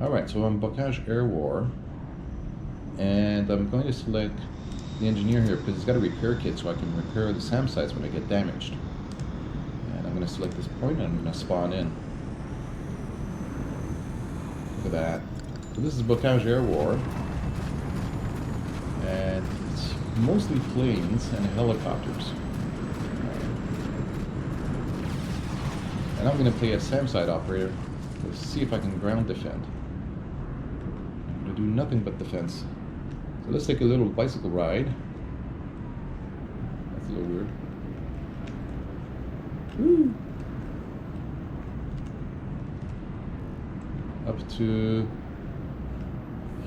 Alright, so I'm Bocage Airwar, and I'm going to select the engineer here because he's got a repair kit so I can repair the SAM sites when they get damaged. And I'm going to select this point and I'm going to spawn in. Look at that. So this is Bocage Airwar, and it's mostly planes and helicopters. And I'm going to play a SAM site operator to see if I can ground defend. I'm going to do nothing but defense. So let's take a little bicycle ride. That's a little weird. Woo. Up to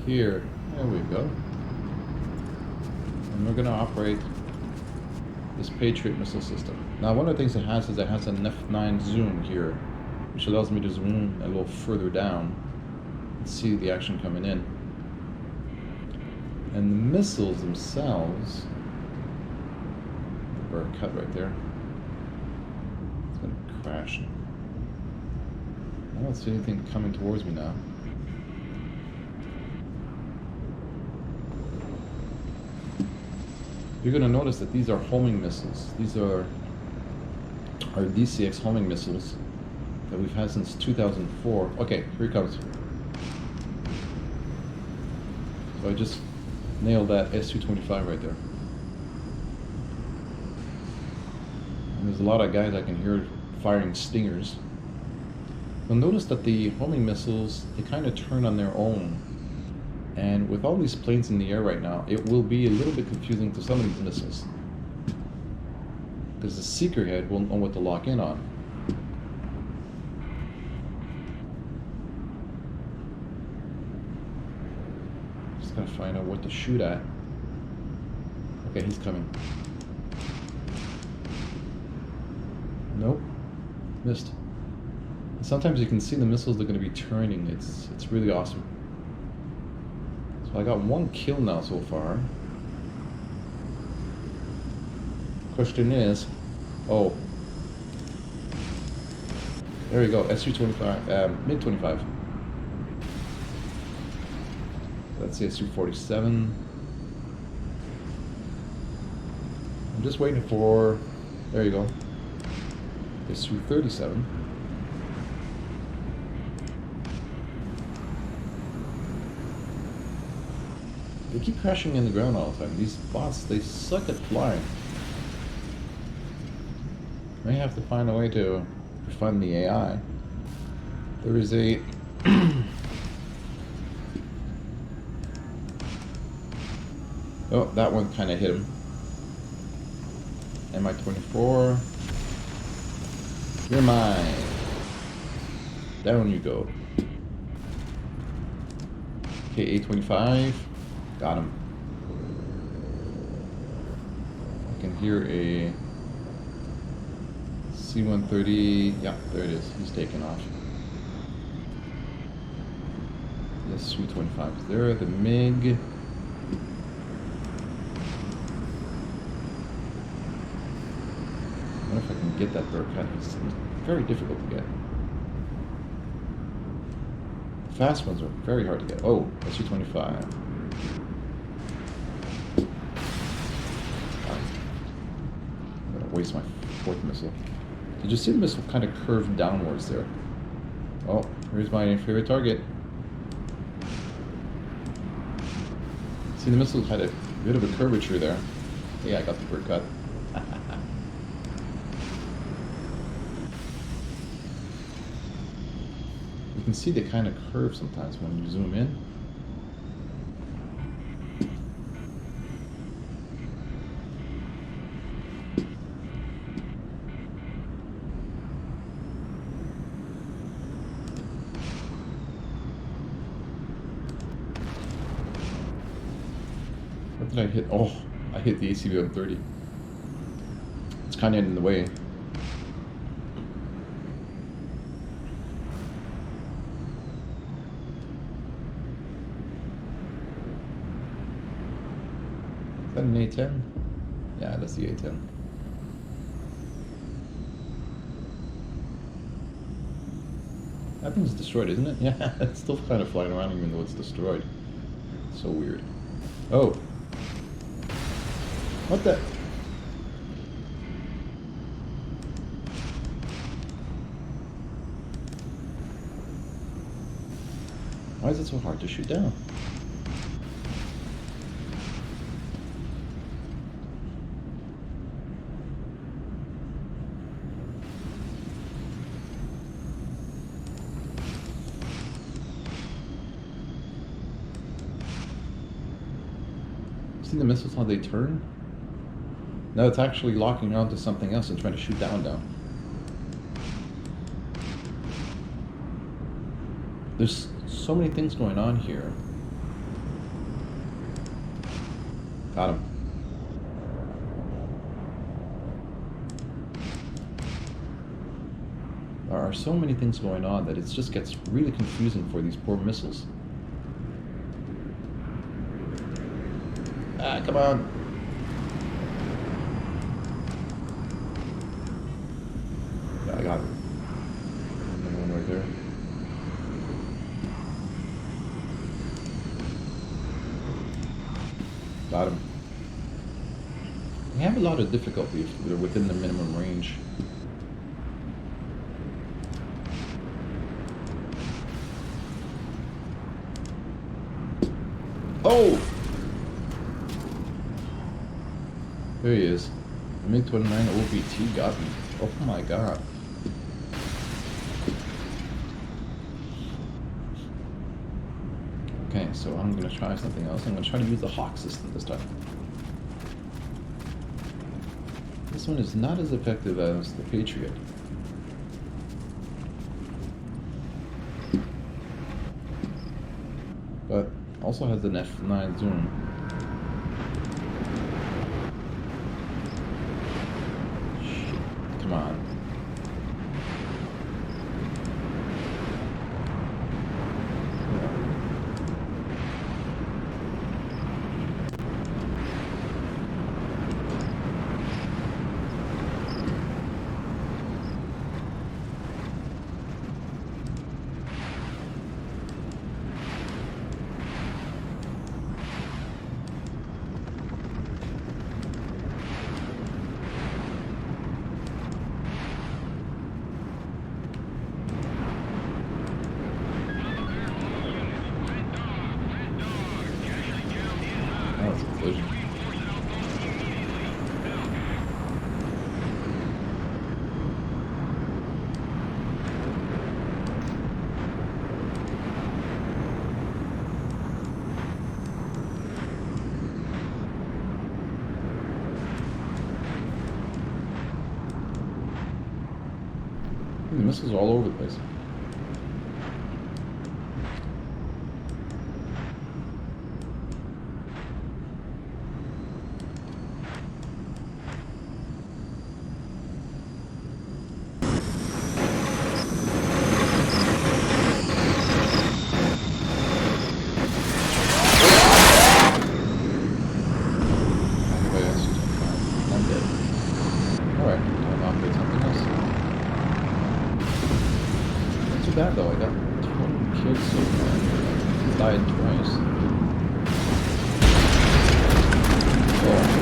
here. There we go. And we're going to operate this Patriot missile system. Now, one of the things it has is it has an F9 zoom here, which allows me to zoom a little further down and see the action coming in. And the missiles themselves are cut right there. It's going to crash. I don't see anything coming towards me now. You're going to notice that these are homing missiles. These are our DCX homing missiles that we've had since 2004. Okay, here he comes. So I just nailed that S-225 right there. And there's a lot of guys I can hear firing stingers. You'll notice that the homing missiles, they kind of turn on their own. And with all these planes in the air right now, it will be a little bit confusing to some of these missiles. Because the seeker head won't know what to lock in on. Just gotta find out what to shoot at. Okay, he's coming. Nope. Missed. Sometimes you can see the missiles are going to be turning. It's really awesome. So I got one kill now so far. Question is, oh, there we go. SU-25, MiG-25. That's the SU-47. I'm just waiting for. There you go. SU-37. They keep crashing in the ground all the time. These bots, they suck at flying. May have to find a way to refund the AI. There is a oh, that one kind of hit him. Mi-24. You're mine. Down you go. Okay, A-25. Got him. I can hear a C-130. Yeah, there it is. He's taking off. The Su-25 is there. The MiG. I wonder if I can get that bird cut. It's very difficult to get. The fast ones are very hard to get. Oh, Su-25. Waste my fourth missile. Did you see the missile kind of curve downwards there? Oh, here's my favorite target. See, the missile had a bit of a curvature there. Yeah, I got the bird cut. You can see they kind of curve sometimes when you zoom in. What did I hit? Oh, I hit the ACV-130. It's kind of in the way. Is that an A-10? Yeah, that's the A-10. That thing's destroyed, isn't it? Yeah, it's still kind of flying around even though it's destroyed. So weird. Oh. What the? Why is it so hard to shoot down? See the missiles, how they turn? Now it's actually locking onto something else and trying to shoot down. There's so many things going on here. Got him. There are so many things going on that it just gets really confusing for these poor missiles. Ah, come on. Yeah, I got it. Another one right there. Got him. We have a lot of difficulty if they're within the minimum range. Oh! There he is. The MiG-29 OVT got me. Oh my god. Okay, so I'm gonna try something else. I'm gonna try to use the Hawk system this time. This one is not as effective as the Patriot. But also has an F9 zoom. Shit, come on. The missiles are all over the place. Bad though, I got 20 kills so far. Died twice. Oh.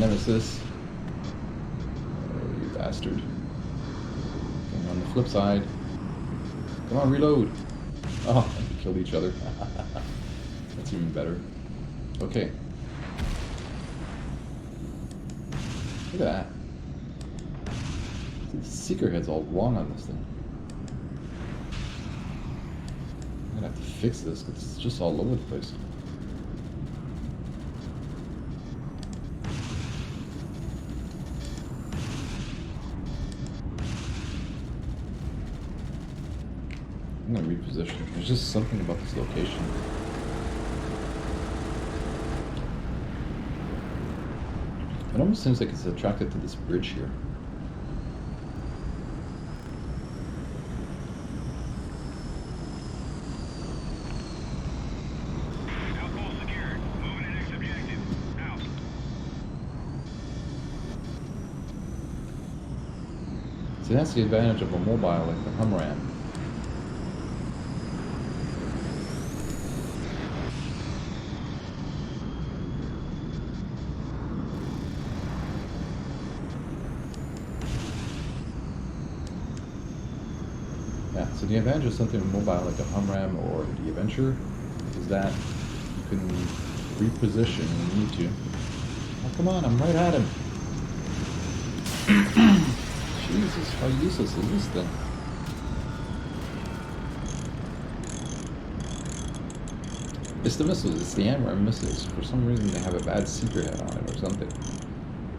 nemesis. Oh, you bastard. And on the flip side. Come on, reload. Oh, we killed each other. That's even better. Okay. Look at that. The seeker head's all wrong on this thing. I'm gonna have to fix this because it's just all over the place. I'm gonna reposition. There's just something about this location. It almost seems like it's attracted to this bridge here. Outpost secured. Moving to next objective. Out. See, that's the advantage of a mobile like the Humram. Yeah, so the advantage of something mobile like a Humram or the Avenger is that you can reposition when you need to. Oh, come on, I'm right at him. Jesus, how useless is this thing? It's the missiles, it's the Airwar missiles. For some reason they have a bad seeker head on it or something.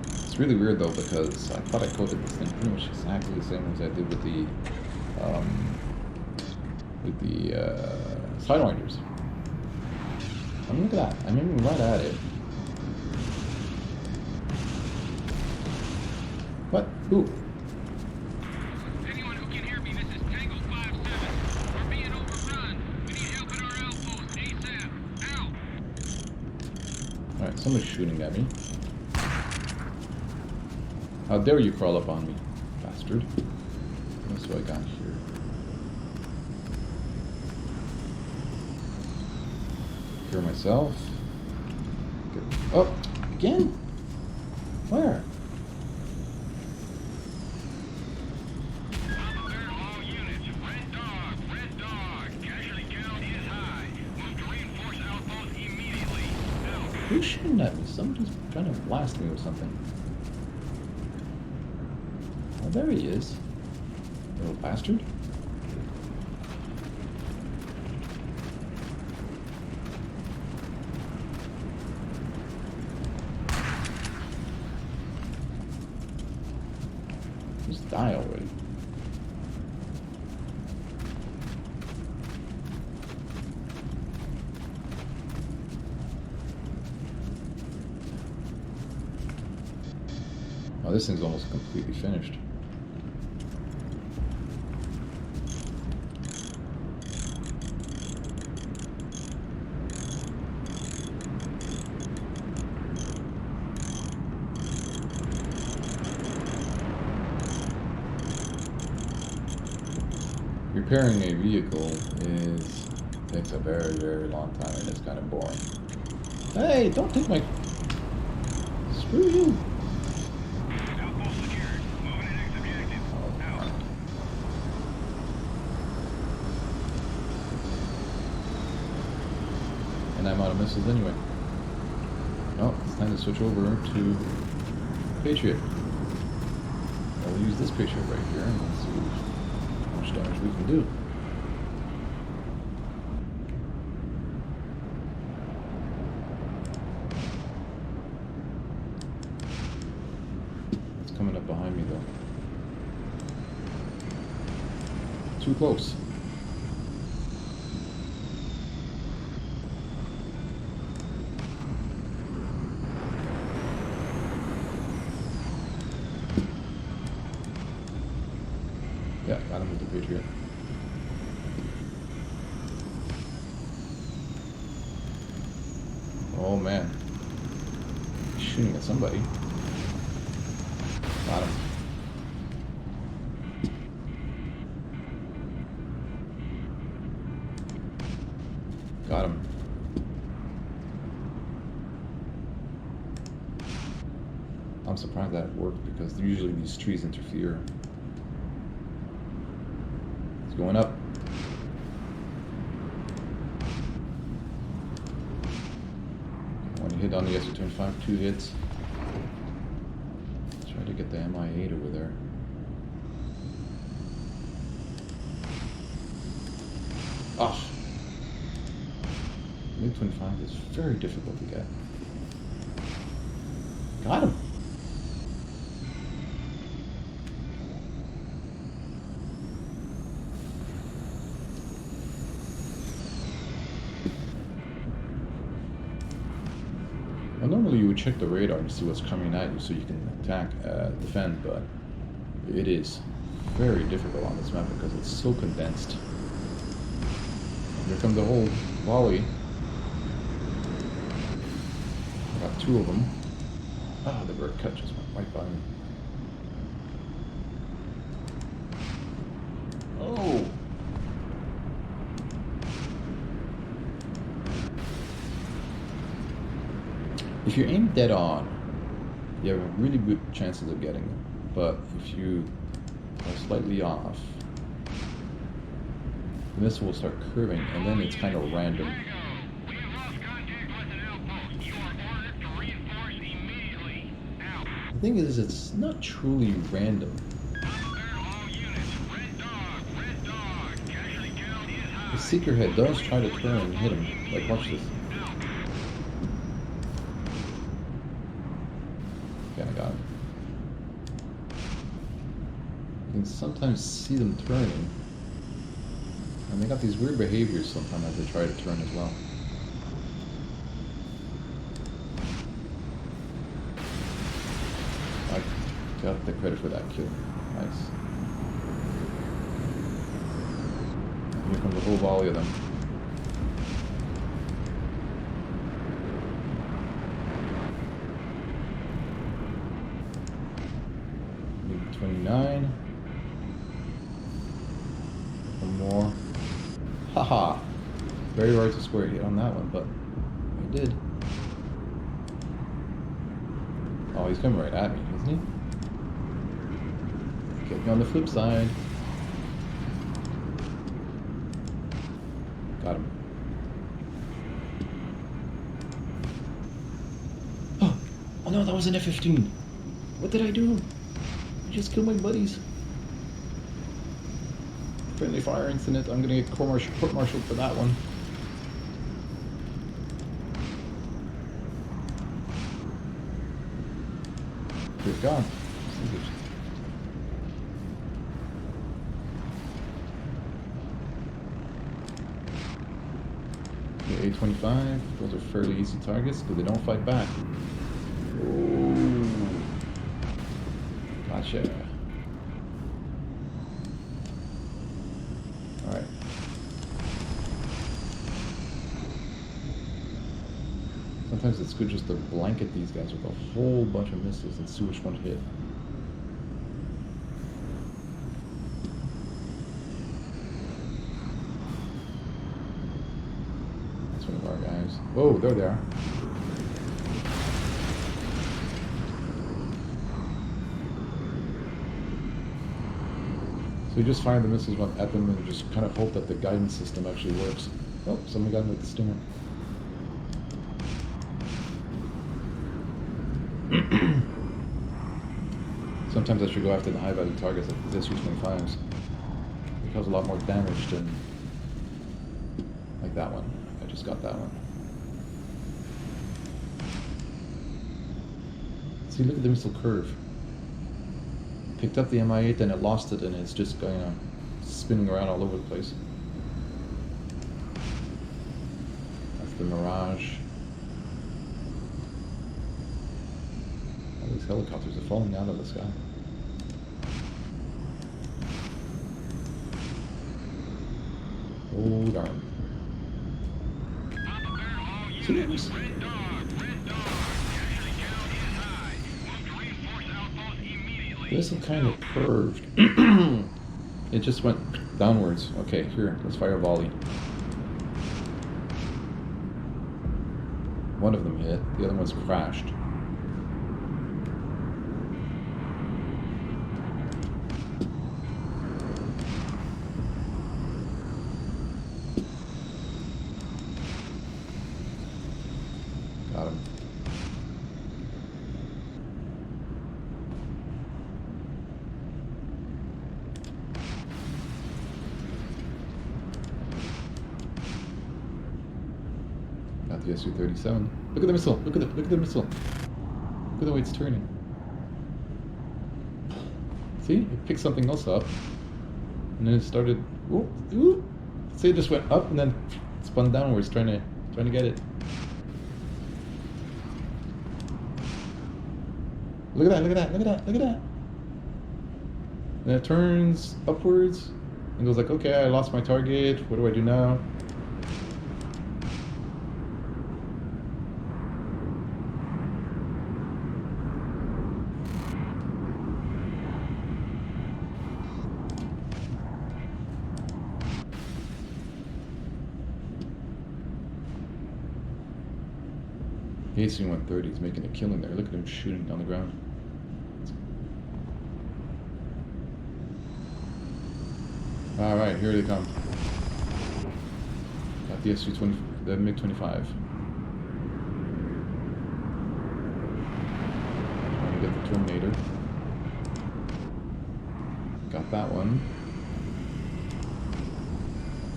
It's really weird though because I thought I coded this thing pretty much exactly the same as I did with the Sidewinders. I mean, look at that. I'm aiming right at it. What? Ooh. Anyone who can hear me, this is Tango 5-7. We're being overrun. We need help at our outpost ASAP. Out. Alright, somebody's shooting at me. How dare you crawl up on me, bastard. That's what I got here. Cure myself. Get, oh, again? Where? All units. Red dog. Casualty count is high. Move to reinforce outpost immediately. Out. Who's shooting at me? Somebody's trying to blast me with something. Oh, there he is. Little bastard. Just die already. Oh, this thing's almost completely finished. Repairing a vehicle takes a very, very long time and it's kind of boring. Hey, don't take my... Screw you! Outpost secured. Moving to next objective. Out. And I'm out of missiles anyway. Oh, it's time to switch over to Patriot. I'll use this Patriot right here and let's see how much damage we can do. It's coming up behind me though. Too close. Yeah, got him with the Patriot. Oh man. He's shooting at somebody. Got him. Got him. I'm surprised that worked because usually these trees interfere. It's going up. One hit on the SU-25, 2 hits. Try to get the MI-8 over there. Ah! MiG-25 is very difficult to get. Got him! Well, normally you would check the radar to see what's coming at you so you can attack, defend, but it is very difficult on this map because it's so condensed. Here come the whole volley. I got 2 of them. Ah, the bird cut just went right by me. Oh! If you aim dead on, you have really good chances of getting them. But if you are slightly off, the missile will start curving, and then it's kind of random. We have lost contact with an outpost. You are ordered to reinforce immediately. Out. The thing is, it's not truly random. All units. Red dog. Casualty count is high. The seeker head does try to turn and hit him. Like, watch this. Okay, I got him. You can sometimes see them turning. And they got these weird behaviors sometimes as they try to turn as well. I got the credit for that kill. Nice. Here comes a whole volley of them. MiG-29. One more. Haha! Very hard to square hit on that one, but I did. Oh, he's coming right at me, isn't he? Get me on the flip side. Got him. Oh no, that was an F-15. What did I do? I just killed my buddies. Friendly fire incident. I'm gonna get court-martialed for that one. It's gone. The A-25. Those are fairly easy targets because they don't fight back. Ooh. Gotcha. Alright. Sometimes it's good just to blanket these guys with a whole bunch of missiles and see which one hit. That's one of our guys. Whoa, there they are. So you just fire the missiles at them and just kind of hope that the guidance system actually works. Oh, someone got him with the Stinger. Sometimes I should go after the high value targets like the SU-25s. They cause a lot more damage than like that one. I just got that one. See, look at the missile curve. Picked up the Mi-8, then it lost it, and it's just going on spinning around all over the place. That's the Mirage. All these helicopters are falling out of the sky. Oh darn. Serious? This is kind of curved. It just went downwards. Okay, here, let's fire a volley. One of them hit, the other one's crashed. the Su-37. Look at the missile. Look at the missile. Look at the way it's turning. See, it picked something else up, and then it started. Ooh, ooh. See, it just went up and then spun downwards, trying to get it. Look at that! Look at that! Look at that! Look at that! And it turns upwards and goes like, okay, I lost my target. What do I do now? The AC-130 is making a killing there. Look at him shooting down the ground. Alright, here they come. Got the Su-20, the MiG-25. Trying to get the Terminator. Got that one.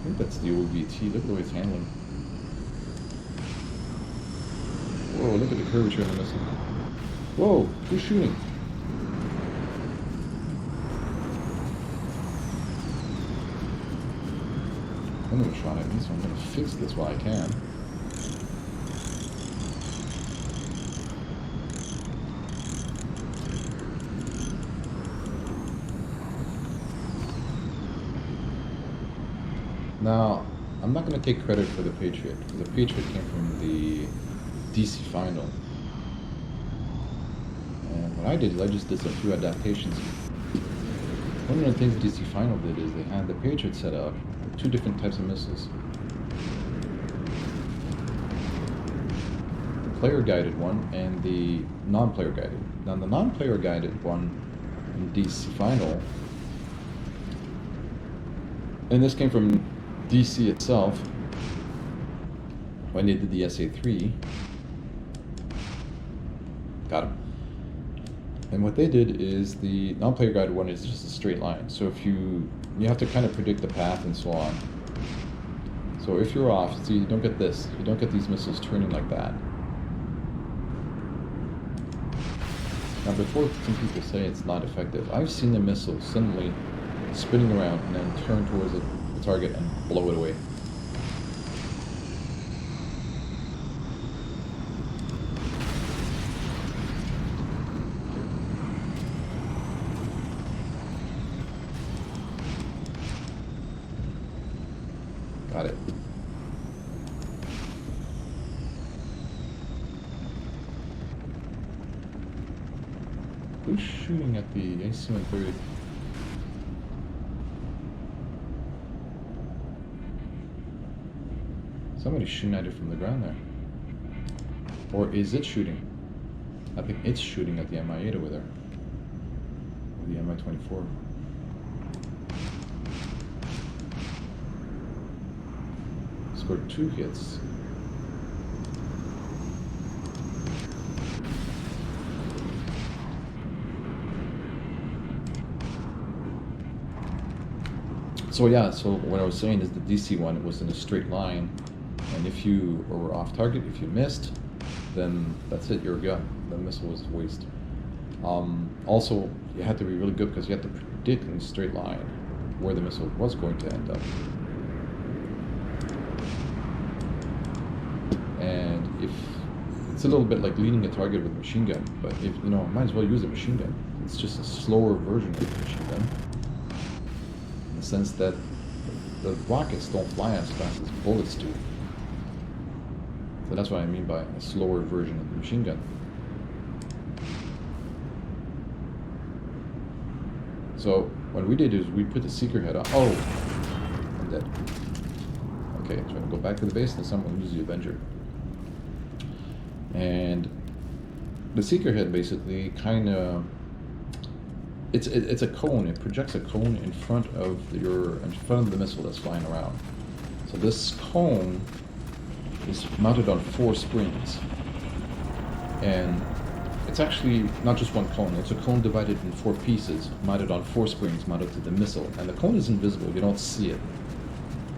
I think that's the OVT. Look at the way it's handling. Whoa, look at the curvature of the missile. Whoa, who's shooting? I'm gonna try at least. I'm gonna fix this while I can. Now, I'm not gonna take credit for the Patriot, because the Patriot came from the DC Final. And what I did is I just did a few adaptations. One of the things DC Final did is they had the Patriot set up with two different types of missiles. The player guided one and the non-player guided. Now the non-player guided one in DC Final, and this came from DC itself when they did the SA-3. Got him. And what they did is the non-player guided one is just a straight line. So if you have to kind of predict the path and so on. So if you're off, see, you don't get this. You don't get these missiles turning like that. Now before some people say it's not effective, I've seen the missile suddenly spinning around and then turn towards the target and blow it away. Got it. Who's shooting at the AC-130? Somebody's shooting at it from the ground there. Or is it shooting? I think it's shooting at the Mi-8 over there. Or the Mi-24. Scored 2 hits. So yeah, so what I was saying is the DC one, it was in a straight line, and if you were off target, if you missed, then that's it, you're a gun. The missile was a waste. Also, you had to be really good because you had to predict in a straight line where the missile was going to end up. And if it's a little bit like leading a target with a machine gun, but if you know, might as well use a machine gun. It's just a slower version of the machine gun, in the sense that the rockets don't fly as fast as bullets do. So that's what I mean by a slower version of the machine gun. So what we did is we put the seeker head on. Oh, I'm dead. Okay, so I'm gonna go back to the base and someone use the Avenger. And the seeker head basically kind of, it's a cone. It projects a cone in front of the missile that's flying around. So this cone is mounted on 4 springs, and it's actually not just one cone. It's a cone divided in 4 pieces, mounted on 4 springs, mounted to the missile. And the cone is invisible. You don't see it.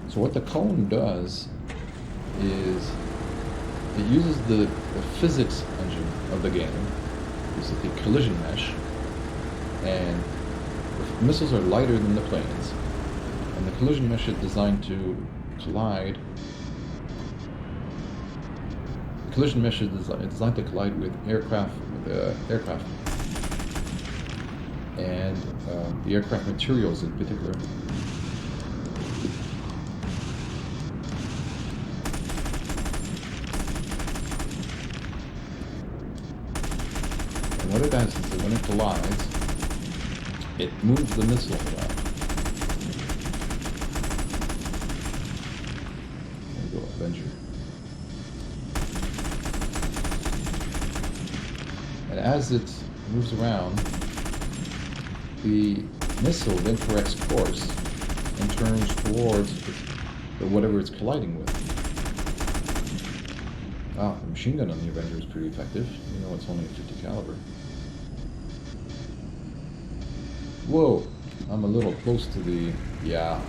So what the cone does is it uses the physics engine of the game. This is the collision mesh, and the missiles are lighter than the planes, and the collision mesh is designed to collide. The collision mesh is designed to collide with aircraft, and the aircraft materials in particular. And what it does is that when it collides, it moves the missile around. There we go, Avenger. And as it moves around, the missile then corrects course and turns towards whatever it's colliding with. Wow, the machine gun on the Avenger is pretty effective, even though it's only a 50 caliber. Whoa, I'm a little close to the... yeah.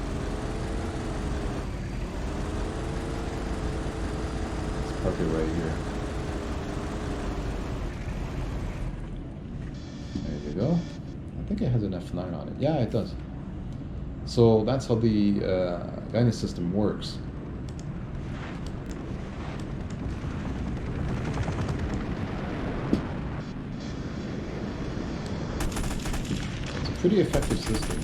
Let's park it right here. There you go. I think it has an F9 on it. Yeah, it does. So that's how the guidance system works. It's a pretty effective system,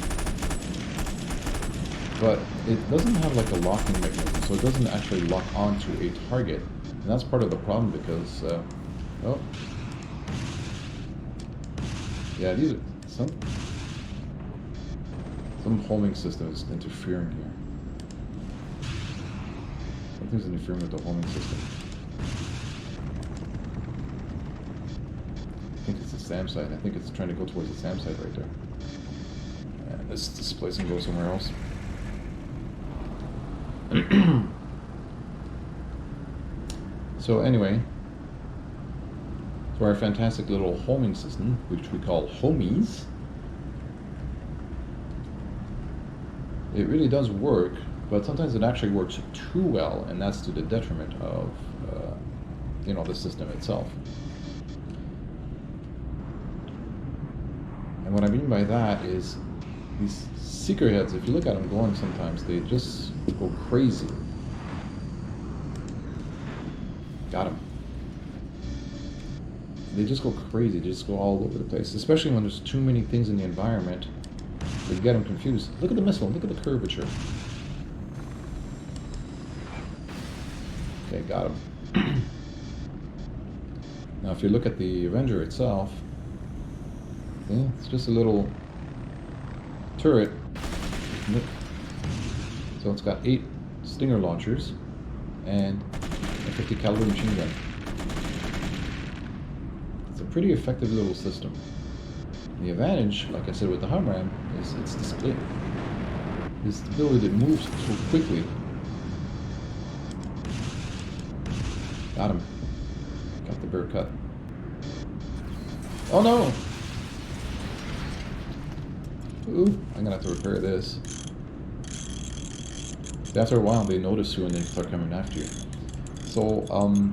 but it doesn't have like a locking mechanism, so it doesn't actually lock onto a target, and that's part of the problem because oh yeah, these are some homing system is interfering here. Something's interfering with the homing system. I think it's the SAM site. I think it's trying to go towards the SAM site right there. And this displays and go somewhere else. So anyway, so our fantastic little homing system, which we call homies, it really does work, but sometimes it actually works too well, and that's to the detriment of the system itself. And what I mean by that is these seeker heads, if you look at them going sometimes, they just go crazy. Got him. They just go crazy, they just go all over the place, especially when there's too many things in the environment. They get them confused. Look at the missile, look at the curvature. Okay, got him. Now if you look at the Avenger itself, yeah, it's just a little turret. So it's got 8 Stinger launchers and a 50 caliber machine gun. It's a pretty effective little system. The advantage, like I said with the Humram, is its display. Its ability to move so quickly. Got him. Got the bird cut. Oh no! Ooh, I'm gonna have to repair this. After a while, they notice you and they start coming after you. So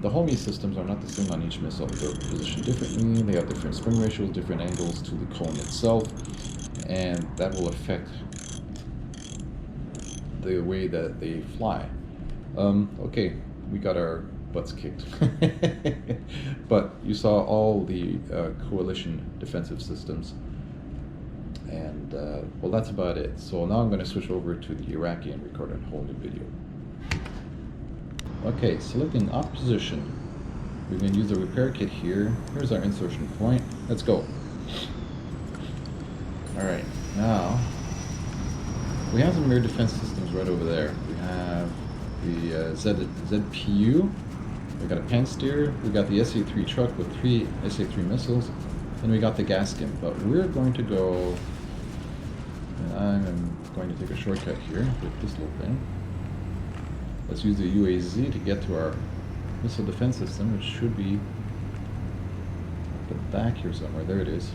the homing systems are not the same on each missile. They're positioned differently, they have different spring ratios, different angles to the cone itself, and that will affect the way that they fly. Okay, we got our butts kicked. But you saw all the coalition defensive systems, and well, that's about it. So now I'm going to switch over to the Iraqi and record a whole new video. Okay, selecting opposition. We're going to use the repair kit here. Here's our insertion point. Let's go. Alright, now we have some rear defense systems right over there. We have the ZPU, we got a pan steer, we got the SA-3 truck with 3 SA-3 missiles, and we got the gas skin. But we're going to go, and I'm going to take a shortcut here with this little thing. Let's use the UAZ to get to our missile defense system, which should be at the back here somewhere. There it is.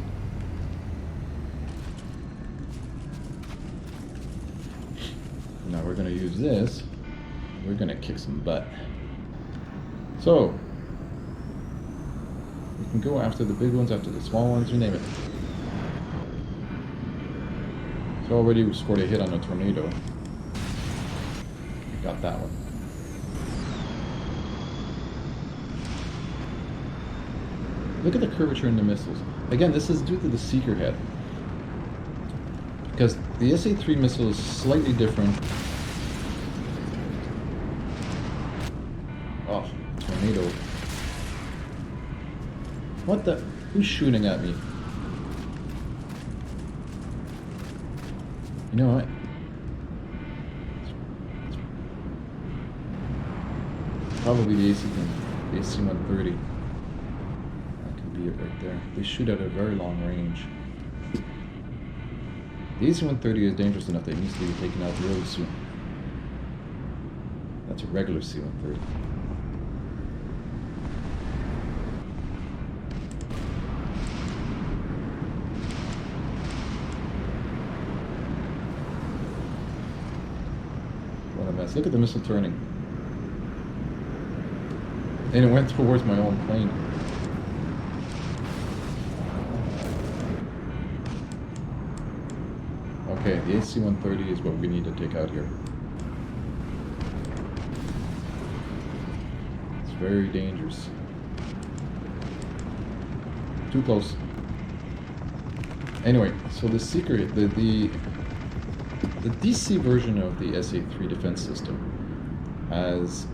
Now we're going to use this. We're going to kick some butt. So, You can go after the big ones, after the small ones, you name it. So already we scored a hit on a tornado. Got that one. Look at the curvature in the missiles. Again, this is due to the seeker head. Because the SA-3 missile is slightly different. Oh, tornado. What the? Who's shooting at me? You know what? Probably the AC-130. That could be it right there. They shoot at a very long range. The AC-130 is dangerous enough that it needs to be taken out really soon. That's a regular C-130. What a mess. Look at the missile turning. And it went towards my own plane. Okay, the AC-130 is what we need to take out here. It's very dangerous. Too close. Anyway, so the secret, the DC version of the SA-3 defense system has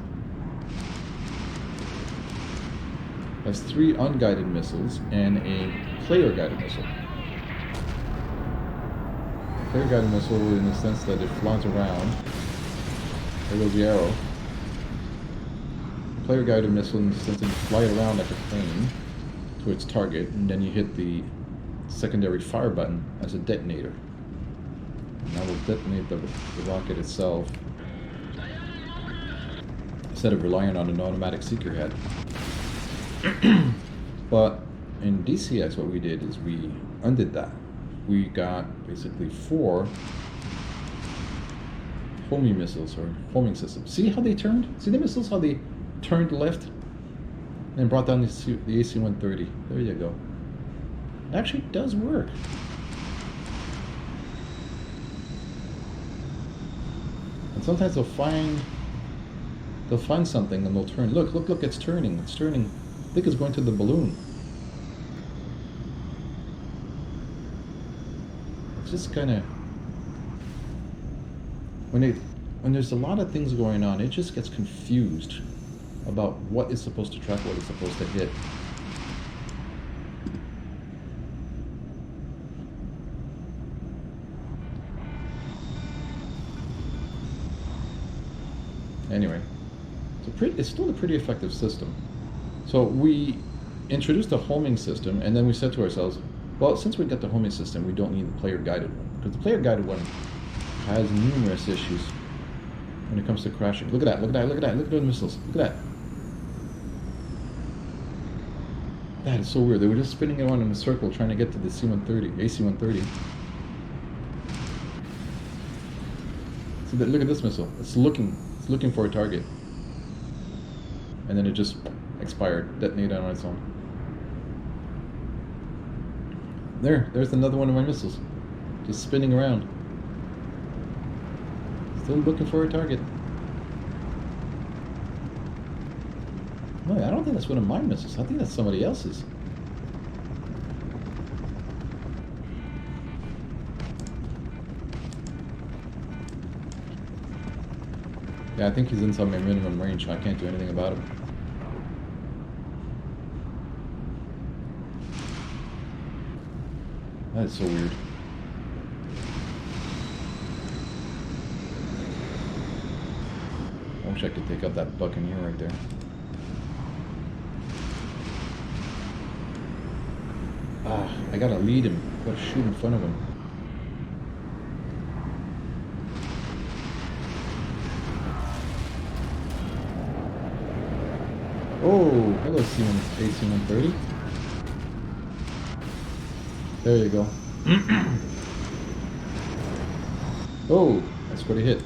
3 unguided missiles and a player-guided missile. Player-guided missile in the sense that it flies around. There goes the arrow. Player-guided missile in the sense that you fly it around like a plane to its target, and then you hit the secondary fire button as a detonator. And that will detonate the rocket itself instead of relying on an automatic seeker head. But in DCX, what we did is we undid that. We got basically 4 homing missiles or homing systems. See how they turned? See the missiles, how they turned left and brought down the AC-130. There you go. It actually does work. And sometimes they'll find something and they'll turn. Look, it's turning. It's turning. I think it's going to the balloon. It's just kind of when there's a lot of things going on, it just gets confused about what is supposed to track, what is supposed to hit. Anyway, it's still a pretty effective system. So we introduced a homing system, and then we said to ourselves, well, since we got the homing system, we don't need the player-guided one. Because the player-guided one has numerous issues when it comes to crashing. Look at that, look at that, look at that, look at those missiles, look at that. That is so weird. They were just spinning around in a circle trying to get to the C-130, AC-130. So look at this missile. It's looking for a target. And then it just expired, detonated on its own. There's another one of my missiles. Just spinning around. Still looking for a target. No, I don't think that's one of my missiles. I think that's somebody else's. Yeah, I think he's inside my minimum range, so I can't do anything about him. That is so weird. I wish I could take out that Buccaneer right there. Ah, I gotta lead him. I gotta shoot in front of him. Oh, hello AC-130. There you go. Oh, that's what he hit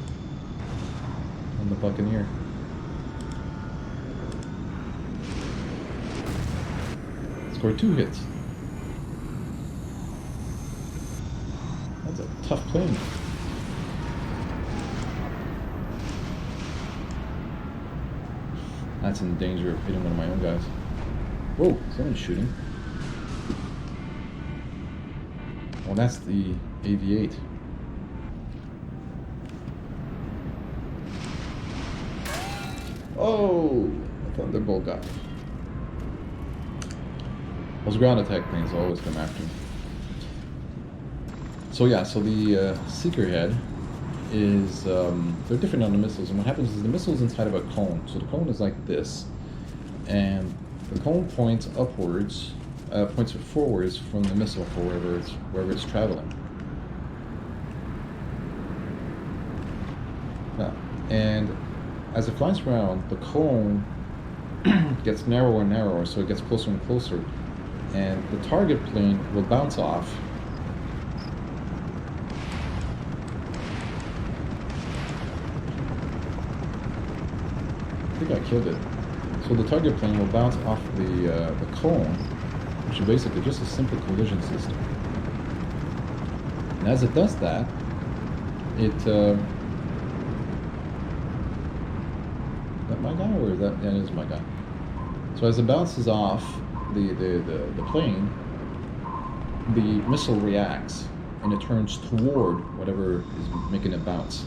on the Buccaneer. It's Scored 2 hits. That's a tough plane. That's in danger of hitting one of my own guys. Whoa, someone's shooting. Well, that's the AV-8. Oh, a thunderbolt got me. Those ground attack things always come after me. So yeah, so the seeker head is, they're different on the missiles, and what happens is the missile's inside of a cone. So the cone is like this, and the cone points upwards, points forwards from the missile for wherever it's traveling. Yeah. And as it flies around, the cone gets narrower and narrower, so it gets closer and closer, and the target plane will bounce off. I think I killed it. So the target plane will bounce off the cone, which is basically just a simple collision system. And as it does that, it is that my guy, or is that? Yeah, it is my guy. So as it bounces off the plane, the missile reacts and it turns toward whatever is making it bounce.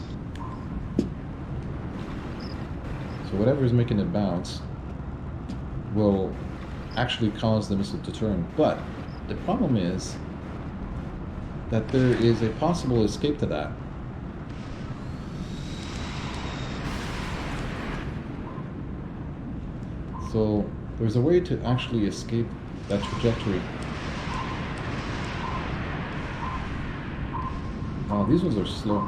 So whatever is making it bounce will actually cause the missile to turn. But the problem is that there is a possible escape to that. So there's a way to actually escape that trajectory. Oh, these ones are slow.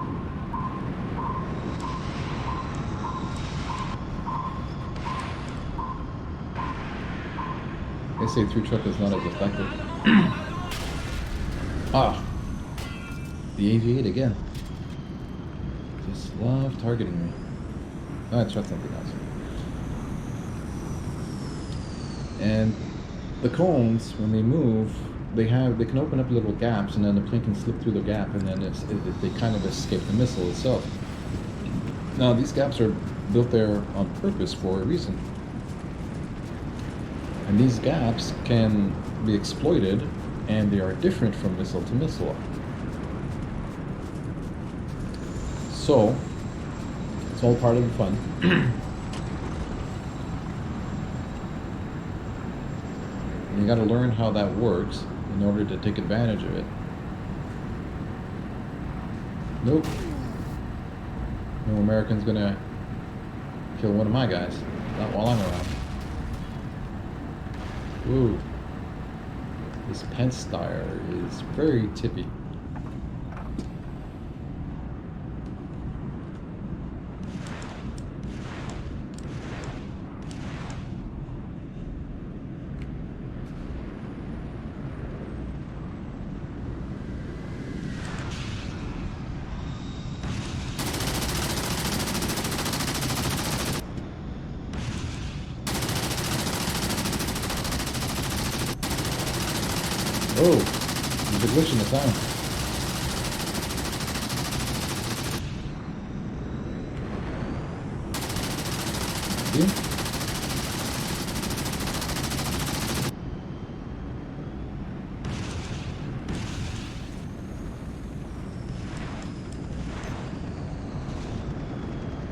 They say 3 truck is not as effective. Ah, the AV-8 again. Just love targeting me. Oh, I tried something else. And the cones, when they move, they can open up little gaps, and then the plane can slip through the gap, and then they kind of escape the missile itself. Now, these gaps are built there on purpose for a reason. And these gaps can be exploited, and they are different from missile to missile. So, it's all part of the fun. And you got to learn how that works in order to take advantage of it. Nope. No American's gonna kill one of my guys. Not while I'm around. Ooh. This Pence tire is very tippy. Oh, there's a glitch in the sound. See?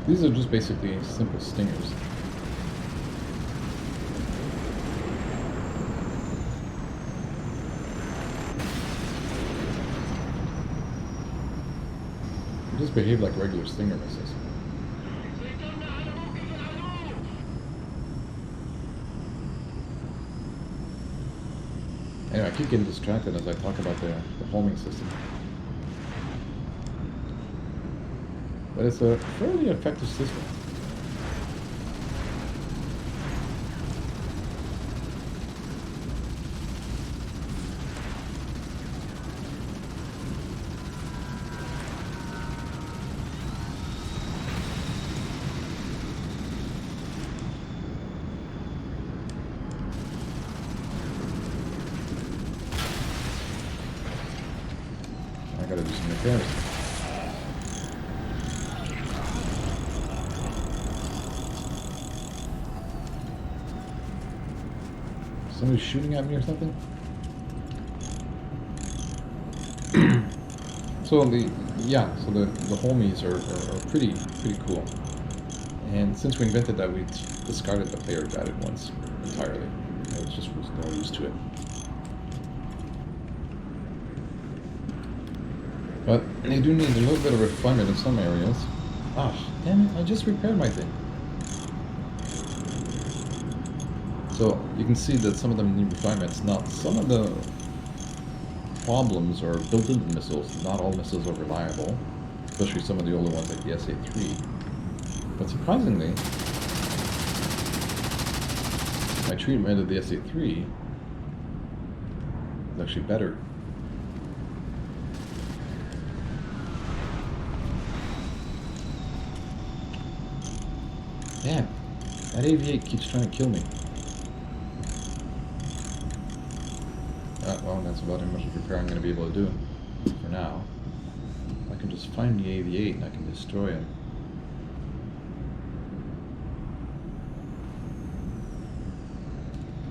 These are just basically simple stingers. They just behave like regular Stinger missiles. Anyway, I keep getting distracted as I talk about the homing system. But it's a fairly effective system. repairs. Somebody's shooting at me or something? So the homies are pretty cool. And since we invented that, we discarded the player guided ones entirely. There was no use to it. But they do need a little bit of refinement in some areas. Ah, damn it, I just repaired my thing. So you can see that some of them need refinements. Now, some of the problems are built into the missiles. Not all missiles are reliable, especially some of the older ones like the SA-3. But surprisingly, my treatment of the SA-3 is actually better. Damn, that AV-8 keeps trying to kill me. Well, that's about how much repair I'm going to be able to do for now. I can just find the AV-8 and I can destroy him.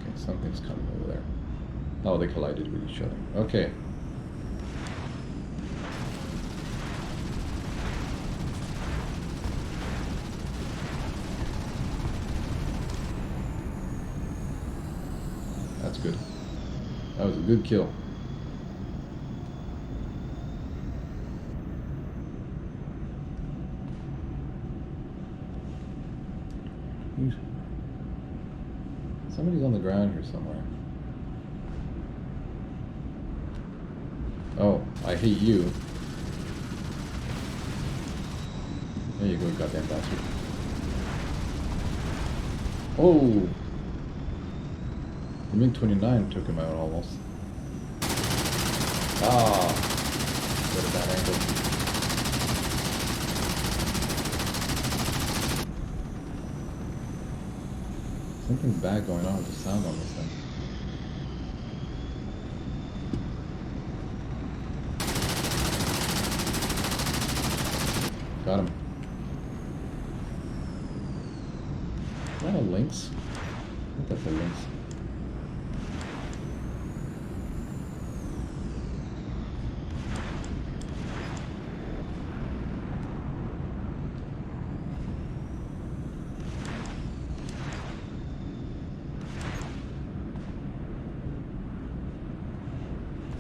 Okay, something's coming over there. Oh, they collided with each other. Okay. That's good. That was a good kill. Somebody's on the ground here somewhere. Oh, I hate you. There you go, goddamn bastard. Oh! The MiG-29 took him out almost. Ah! What a bad angle. Something bad going on with the sound on this thing. Got him. Is that a lynx? I think that's a lynx.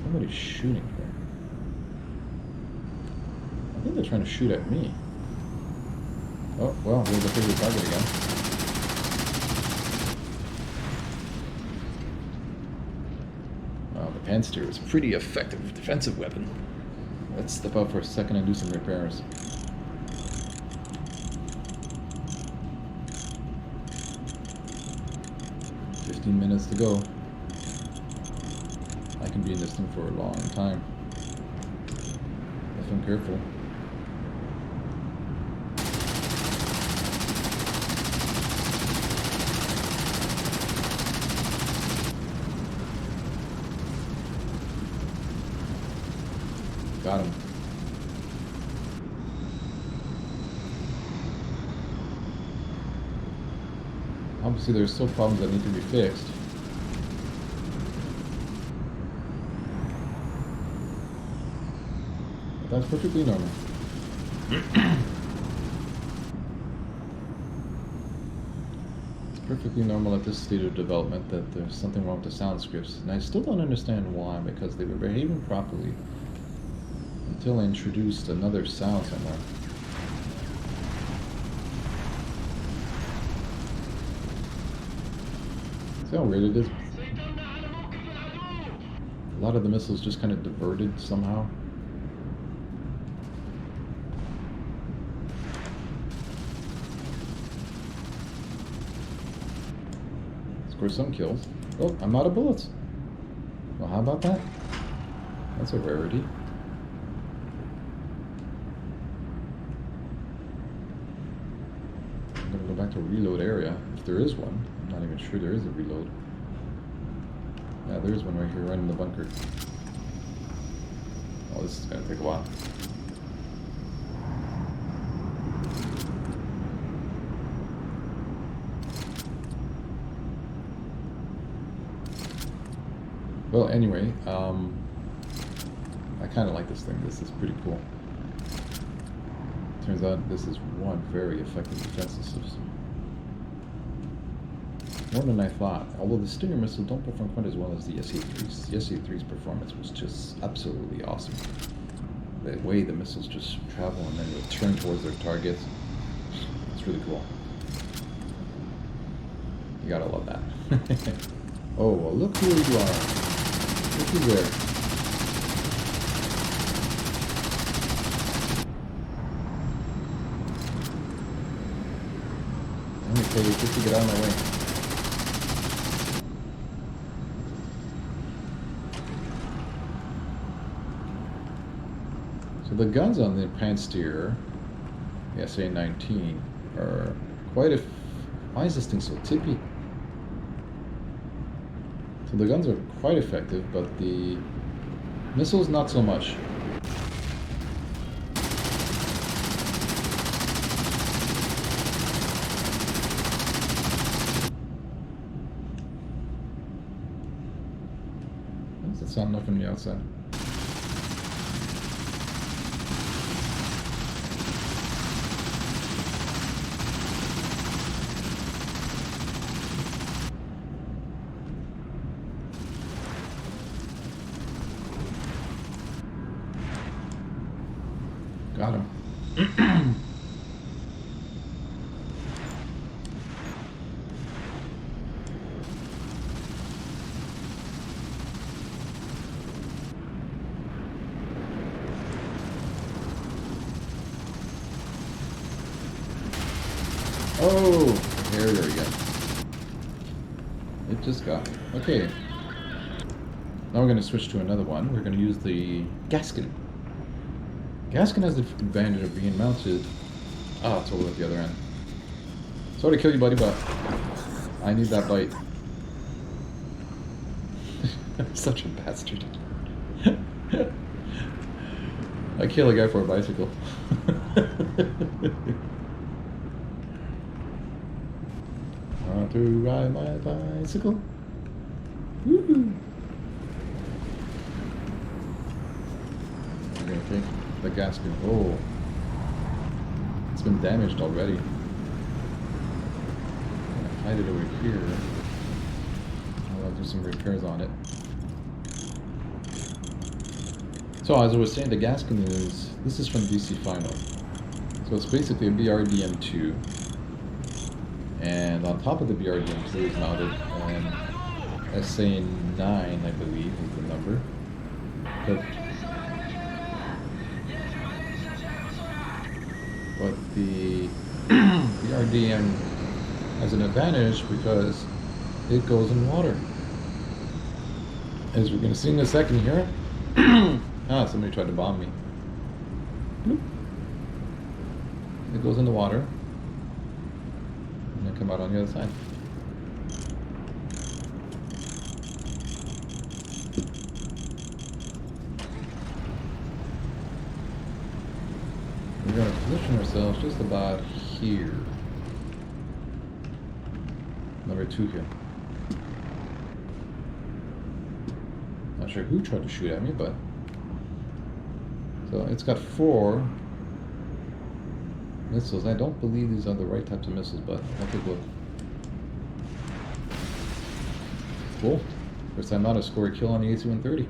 Somebody's shooting here. I think they're trying to shoot at me. Oh, well, there's a favorite target again. Wow, the Panster is a pretty effective defensive weapon. Let's step out for a second and do some repairs. Minutes to go. I can be in this thing for a long time if I'm careful. Got him. Obviously, there's still problems that need to be fixed. But that's perfectly normal. It's perfectly normal at this stage of development that there's something wrong with the sound scripts. And I still don't understand why, because they were behaving properly until I introduced another sound somewhere. See how weird it is? A lot of the missiles just kind of diverted somehow. Score some kills. Oh, I'm out of bullets. Well, how about that? That's a rarity. I'm gonna go back to reload area, if there is one. I'm not even sure there is a reload. Yeah, there is one right here, right in the bunker. Oh, this is gonna take a while. Well, anyway, I kind of like this thing. This is pretty cool. Turns out this is one very effective defensive system. More than I thought. Although the Stinger missiles don't perform quite as well as the SA-3s. The SA-3's performance was just absolutely awesome. The way the missiles just travel and then return towards their targets. It's really cool. You gotta love that. Oh, well, look who you are. Look who's there. Let me tell you, just to get out of my way. So the guns on the Pansteer, the SA-19, are quite why is this thing so tippy? So the guns are quite effective, but the missiles not so much. Why does it sound enough from the outside? Got him. Oh, Harrier again. It just got me. Okay. Now we're going to switch to another one. We're going to use the Gaskin. Gaskin has the advantage of being mounted. Ah, it's over at the other end. Sorry to kill you, buddy, but I need that bite. I'm such a bastard. I kill a guy for a bicycle. Want to ride my bicycle? Woohoo! I'm gonna take the Gaskin. Oh, it's been damaged already. I'm gonna hide it over here. I'll do some repairs on it. So as I was saying, the Gaskin this is from DC Final. So it's basically a BRDM2. And on top of the BRDM2 is mounted an SA-9, I believe, is the number. But the BRDM has an advantage because it goes in water. As we're going to see in a second here. Somebody tried to bomb me. Bloop. It goes in the water. And then come out on the other side. We're going to position ourselves just about here. Number 2 here. Not sure who tried to shoot at me, but... So it's got 4 missiles. I don't believe these are the right types of missiles, but I'll take a look. Cool. First time out, I score a kill on the AC-130.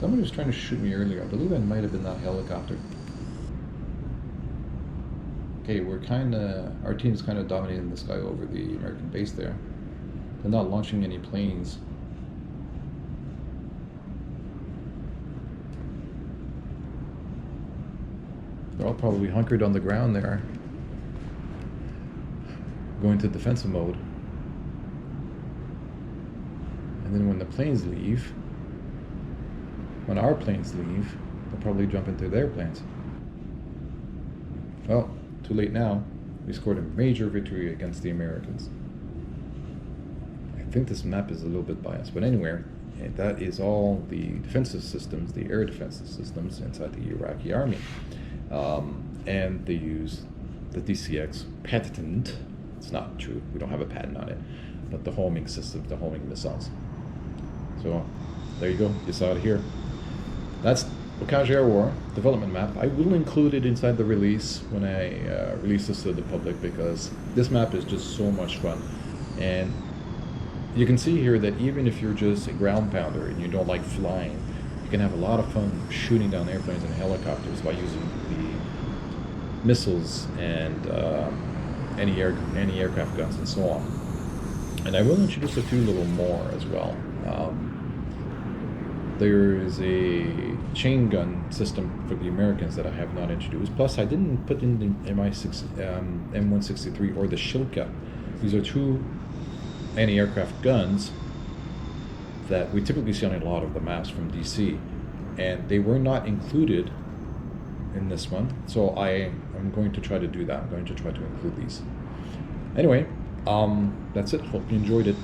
Somebody was trying to shoot me earlier. I believe it might have been that helicopter. Okay, our team's kind of dominating the sky over the American base there. They're not launching any planes. They're all probably hunkered on the ground there, going to defensive mode. And then when the planes leave, when our planes leave, they'll probably jump into their planes. Well, too late now. We scored a major victory against the Americans. I think this map is a little bit biased, but anyway, that is all the defensive systems, the air defensive systems inside the Iraqi army. And they use the DCX patent. It's not true, we don't have a patent on it, but the homing system, the homing missiles. So there you go, you saw it here. That's Bocage Airwar development map. I will include it inside the release when I release this to the public, because this map is just so much fun. And you can see here that even if you're just a ground pounder and you don't like flying, you can have a lot of fun shooting down airplanes and helicopters by using the missiles and any aircraft guns and so on. And I will introduce a few little more as well. There is a chain gun system for the Americans that I have not introduced. Plus, I didn't put in the M163 or the Shilka. These are two anti-aircraft guns that we typically see on a lot of the maps from DC, and they were not included in this one, so I'm going to try to do that. I'm going to try to include these. Anyway, that's it. Hope you enjoyed it.